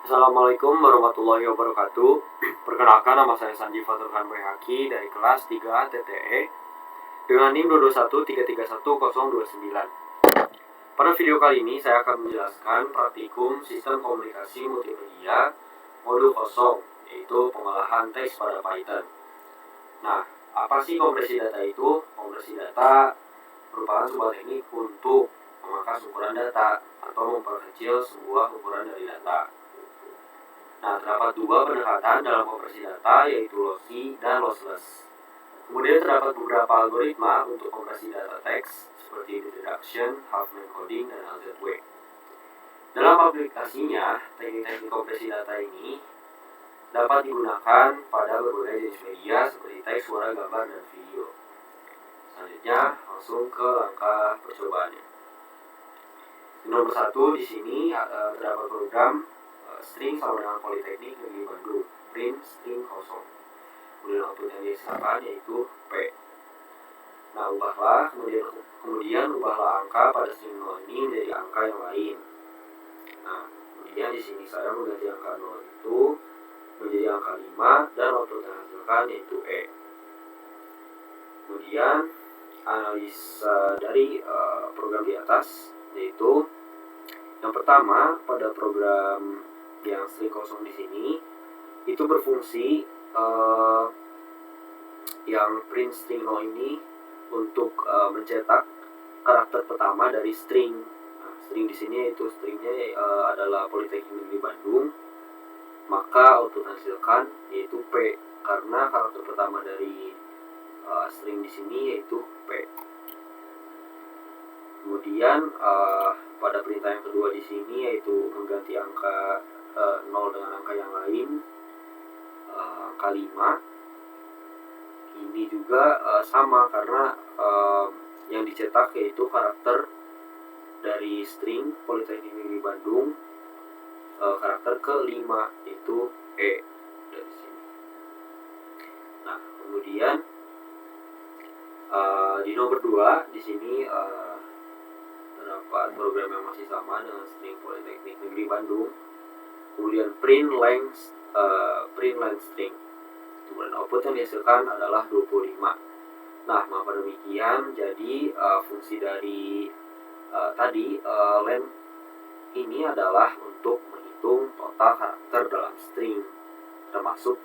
Assalamualaikum warahmatullahi wabarakatuh. Perkenalkan, nama saya Sanji Faturkan Bayhaki dari kelas 3 TTE dengan NIM 213313029. Pada video kali ini saya akan menjelaskan praktikum Sistem Komunikasi Multimedia modul kosong, yaitu pengolahan teks pada Python. Nah, apa sih kompresi data itu? Kompresi data merupakan sebuah teknik untuk memangkas ukuran data atau memperkecil sebuah ukuran dari data. Nah, terdapat dua pendekatan dalam kompresi data, yaitu lossy dan lossless. Kemudian terdapat beberapa algoritma untuk kompresi data teks, seperti bit reduction, half-man coding, dan LZW. Dalam aplikasinya, teknik-teknik kompresi data ini dapat digunakan pada berbagai jenis media seperti teks, suara, gambar, dan video. Selanjutnya, langsung ke langkah percobaannya. Nomor 1 di sini terdapat program string sama dengan Politeknik Negeri Bandung, print string kosong. Kemudian output yang dihasilkan yaitu P. Nah, kemudian ubahlah angka pada string 0 ini menjadi angka yang lain. Nah, kemudian di sini saya mengganti angka 0 itu menjadi angka 5 dan output yang dihasilkan yaitu E. Kemudian analisa dari program di atas, yaitu yang pertama pada program yang string kosong di sini itu berfungsi yang print string 0 ini untuk mencetak karakter pertama dari string. Nah, string di sini itu stringnya adalah Politeknik Negeri Bandung, maka output hasilkan yaitu P karena karakter pertama dari string di sini yaitu P. Kemudian pada perintah yang kedua di sini yaitu mengganti angka 0 dengan angka yang lain, angka 5. Ini juga sama karena yang dicetak yaitu karakter dari string Politeknik Negeri Bandung, karakter ke-5 yaitu E dari sini. Nah, kemudian di nomor 2 di sini terdapat program yang masih sama dengan string Politeknik Negeri Bandung. Kemudian print length string. Kemudian output yang dihasilkan adalah 25. Nah, maka demikian jadi fungsi dari length ini adalah untuk menghitung total karakter dalam string termasuk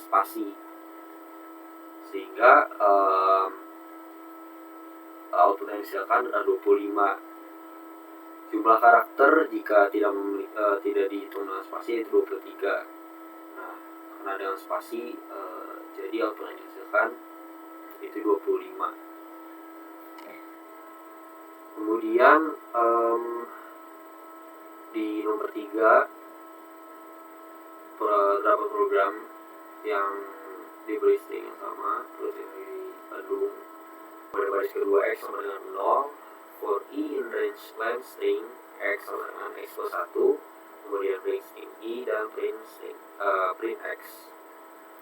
spasi. Sehingga output yang dihasilkan adalah 25. Jumlah karakter jika tidak dihitung dengan spasi yaitu 23. Nah, karena dengan spasi jadi output yang dihasilkan itu 25. Kemudian di nomor 3 terdapat program yang diberi string yang sama, Politeknik Bandung. Pada baris kedua X sama dengan 0, for E in range length string X sama dengan X plus 1, kemudian print string E dan print X.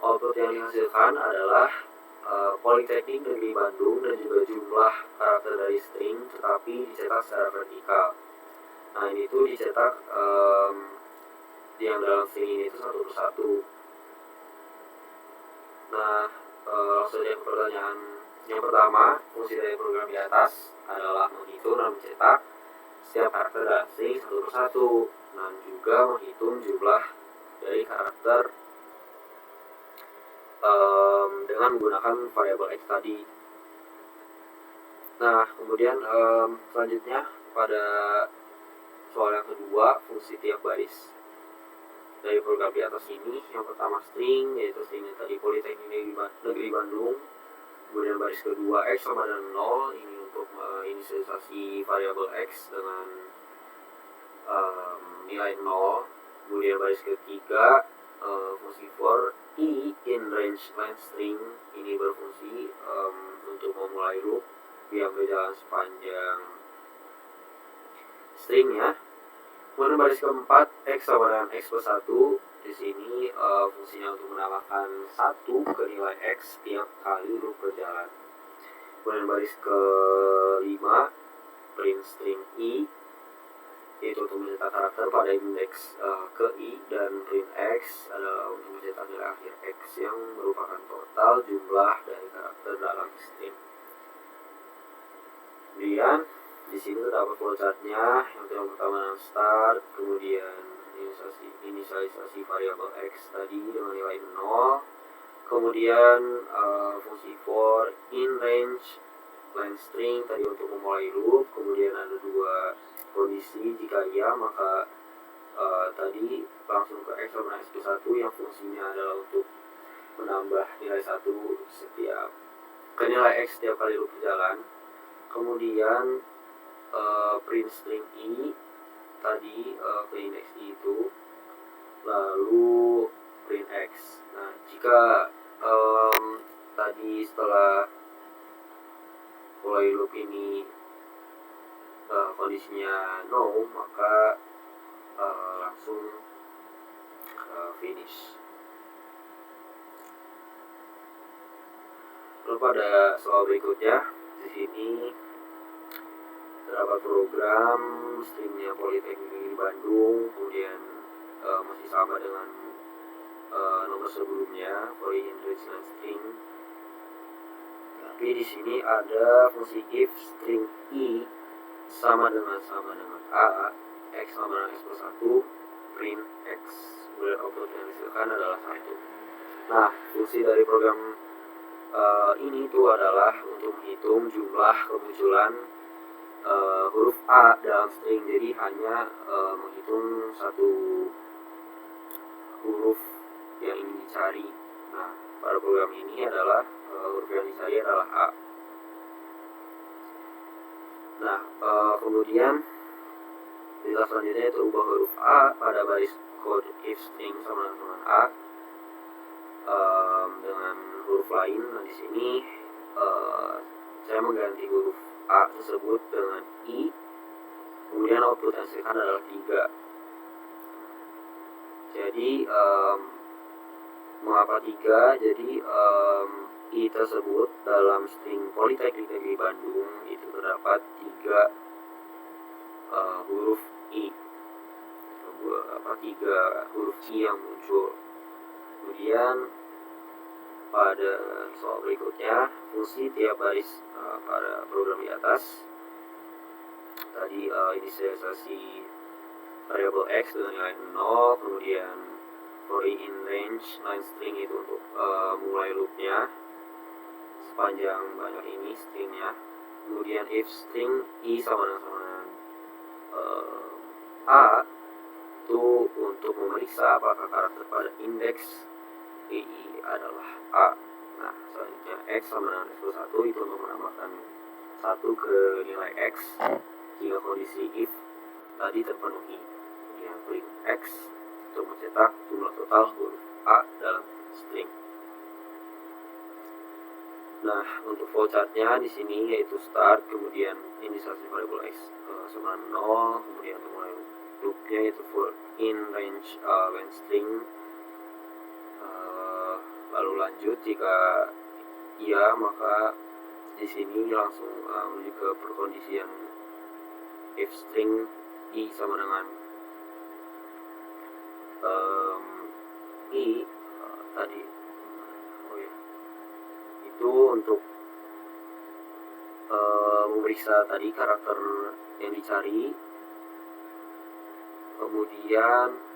Output yang dihasilkan adalah Politeknik Negeri Bandung dan juga jumlah karakter dari string, tetapi dicetak secara vertikal. Nah, ini tuh dicetak yang dalam string ini itu satu persatu. Nah, langsung saja ke pertanyaan yang pertama. Fungsi dari program di atas adalah menghitung dan mencetak setiap karakter dalam string satu persatu, dan juga menghitung jumlah dari karakter dengan menggunakan variabel X tadi. Nah, kemudian selanjutnya pada soal yang kedua, fungsi tiap baris dari program di atas ini. Yang pertama string, yaitu stringnya tadi Politeknik Negeri Bandung. Kemudian baris kedua X sama dengan 0, ini untuk inisialisasi variabel X dengan nilai 0. Kemudian baris ketiga fungsi for E in range length string, ini berfungsi untuk memulai loop yang berjalan sepanjang stringnya. Kemudian baris keempat X sama dengan X plus 1, di sini fungsinya untuk menambahkan 1 ke nilai X tiap kali loop berjalan. Kemudian baris ke-5 print string E, yaitu untuk mencetak karakter pada indeks ke I, dan print X adalah untuk mencetak nilai akhir X yang merupakan total jumlah dari karakter dalam string. Kemudian di sini terdapat flowchartnya, yang pertama start, kemudian inisialisasi variabel X tadi dengan nilai 0, kemudian fungsi for in range line string tadi untuk memulai loop, kemudian ada dua kondisi, jika iya maka tadi langsung ke X sama X plus 1 yang fungsinya adalah untuk menambah nilai 1 setiap ke nilai X setiap kali loop berjalan. Kemudian print string I tadi ke indeks I itu, lalu print X. Nah, jika tadi setelah mulai loop ini kondisinya no, maka langsung finish. Lalu pada soal berikutnya, di sini terdapat program stringnya Politeknik Negeri Bandung, kemudian masih sama dengan nomor sebelumnya, for in range line string. Tapi di sini ada fungsi if string I sama dengan A, X sama dengan X plus 1, print X. Kemudian output yang dihasilkan adalah 1. Nah, fungsi dari program ini itu adalah untuk menghitung jumlah kemunculan huruf A dalam string. Jadi hanya menghitung satu huruf yang ingin dicari. Nah, pada program ini adalah huruf yang dicari adalah A. Nah, kemudian di tahap selanjutnya itu ubah huruf A pada baris kode if string sama dengan A dengan huruf lain. Nah, di sini saya mengganti huruf A tersebut dengan I, kemudian output yang dihasilkan adalah 3. Jadi mengapa 3? Jadi I tersebut dalam string Politeknik Negeri Bandung itu terdapat 3 huruf I, 3 huruf I yang muncul. Kemudian pada soal berikutnya, fungsi tiap baris pada program di atas tadi inisialisasi variabel X dengan nilai 0, kemudian for in range line string itu untuk mulai loopnya sepanjang banyak ini stringnya. Kemudian if string I sama dengan A itu untuk memeriksa apakah karakter pada indeks I adalah A. Nah, selanjutnya X sama dengan X plus 1 itu untuk menambahkan 1 ke nilai X jika kondisi if tadi terpenuhi. Kemudian print X untuk mencetak jumlah total huruf A dalam string. Nah, untuk flowchartnya di sini yaitu start, kemudian inisialisasi variabel X sama 0, kemudian mulai loopnya yaitu for in range line string, lalu lanjut jika iya maka di sini langsung menuju ke perkondisian if string I sama dengan I tadi itu untuk memeriksa tadi karakter yang dicari. Kemudian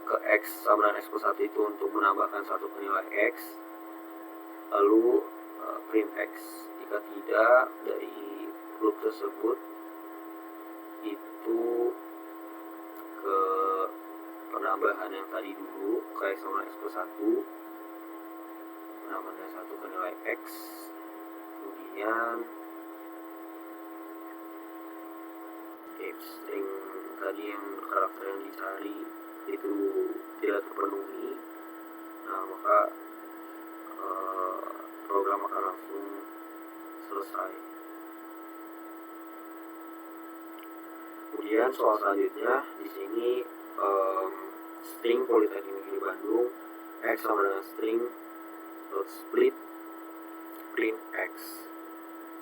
ke X sama dengan X plus 1 itu untuk menambahkan 1 ke nilai X, lalu print X. Jika tidak, dari loop tersebut itu ke penambahan yang tadi dulu ke X sama X plus 1, penambahan 1 ke nilai X, kemudian if string tadi yang karakter yang dicari itu tidak terpenuhi, nah maka program akan langsung selesai. Kemudian soal selanjutnya di sini string Politeknik Negeri Bandung X sama dengan string dot split print X.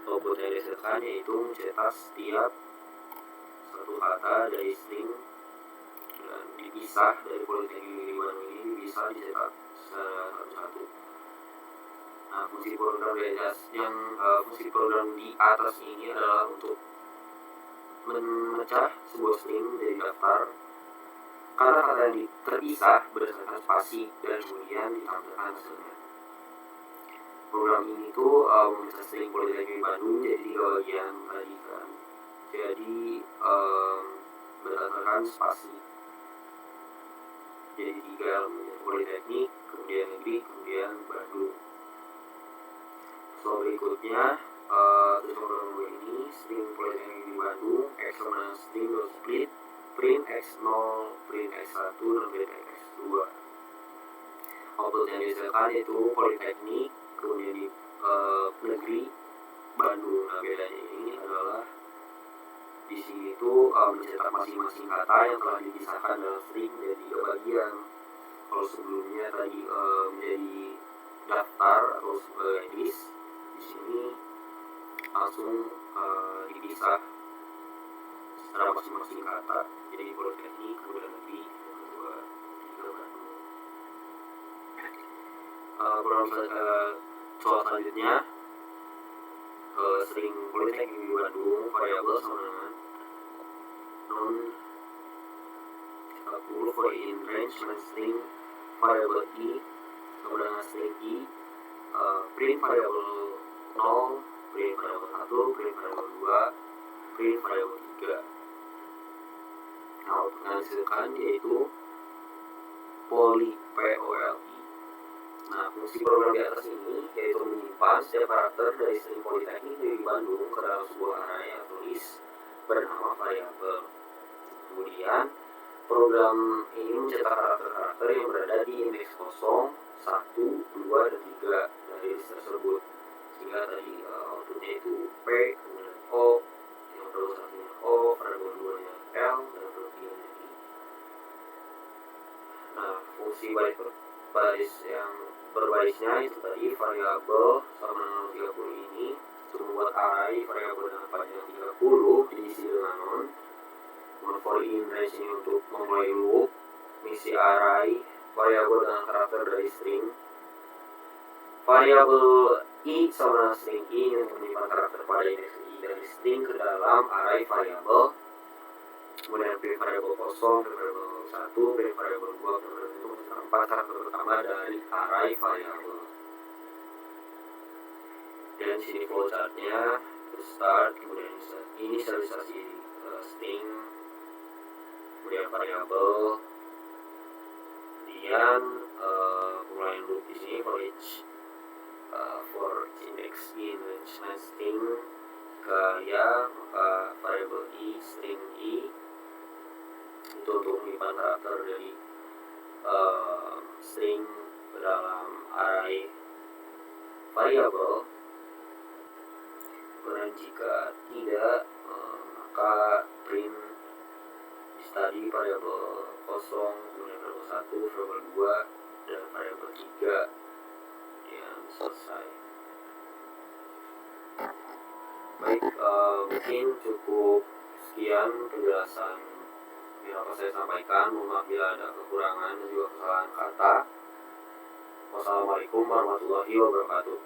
output yang dihasilkan yaitu mencetak setiap satu kata dari string dan dipisah dari Politeknik Negeri Bandung ini dicetak secara satu-satu. Nah, fungsi program di atas ini adalah untuk memecah sebuah string dari daftar kata-kata yang terpisah berdasarkan spasi dan kemudian ditampilkan hasilnya. Program ini tuh memecah string Politeknik Bandung jadi 3 bagian tadi kan. Jadi berdasarkan spasi. Jadi 3 elemen, Politeknik, kemudian negeri, kemudian Bandung. So berikutnya tujuan program ini string Politeknik di Bandung x sama string split print x0, print x1, dan print x2. Output yang dihasilkan yaitu Politeknik, kemudian di negeri Bandung. Nah, bedanya ini adalah di sini itu mencetak masing-masing kata yang telah dipisahkan dalam string menjadi 3 bagian. Kalau sebelumnya tadi menjadi daftar atau list, di sini langsung dipisah secara masing-masing kata. Jadi Politeknik, kemudian negeri, yang kedua Bandung. Program soal selanjutnya string Politeknik di Bandung variabel sama dengan non 30 for in range dan string variabel i sama dengan string i, print variabel 0, print variabel 1, print variabel 2, print variabel 3. Nah, output yang dihasilkan yaitu poly POLI. Nah, fungsi program di atas ini yaitu menyimpan setiap karakter dari string Politeknik di Bandung ke dalam sebuah array atau list bernama variabel. Kemudian program ini mencetak karakter-karakter yang berada di indeks 0, 1, 2, dan 3 dari list tersebut. Sehingga tadi outputnya itu P, kemudian O, yang variabel satunya O, variabel 2-nya L, dan variabel 3-nya I. Nah, fungsi baris yang berbarisnya itu tadi variabel sama dengan 30 ini untuk membuat array variabel dengan panjang 30 diisi dengan non. For in range ini untuk memulai loop, mengisi array variabel dengan karakter dari string. Variabel i sama dengan string i untuk menyimpan karakter pada indeks i dari string ke dalam array variabel. Kemudian print variabel kosong, print variabel 1, print variabel 2, print variabel itu menunjukkan 4 karakter pertama dari array variabel. Dan sini flowchartnya start, kemudian inisialisasi string, kemudian variabel, kemudian pengulayan loop di sini for each for index in range string ke ya, maka variabel i string i itu untuk menyimpan karakter dari string ke dalam array variabel. Dan jika tidak, maka print tadi variabel kosong, kemudian variabel 1, variabel 2, dan variabel 3 yang selesai. Baik, mungkin cukup sekian penjelasan yang dapat saya sampaikan. Mohon maaf bila ada kekurangan dan juga kesalahan kata. Wassalamualaikum warahmatullahi wabarakatuh.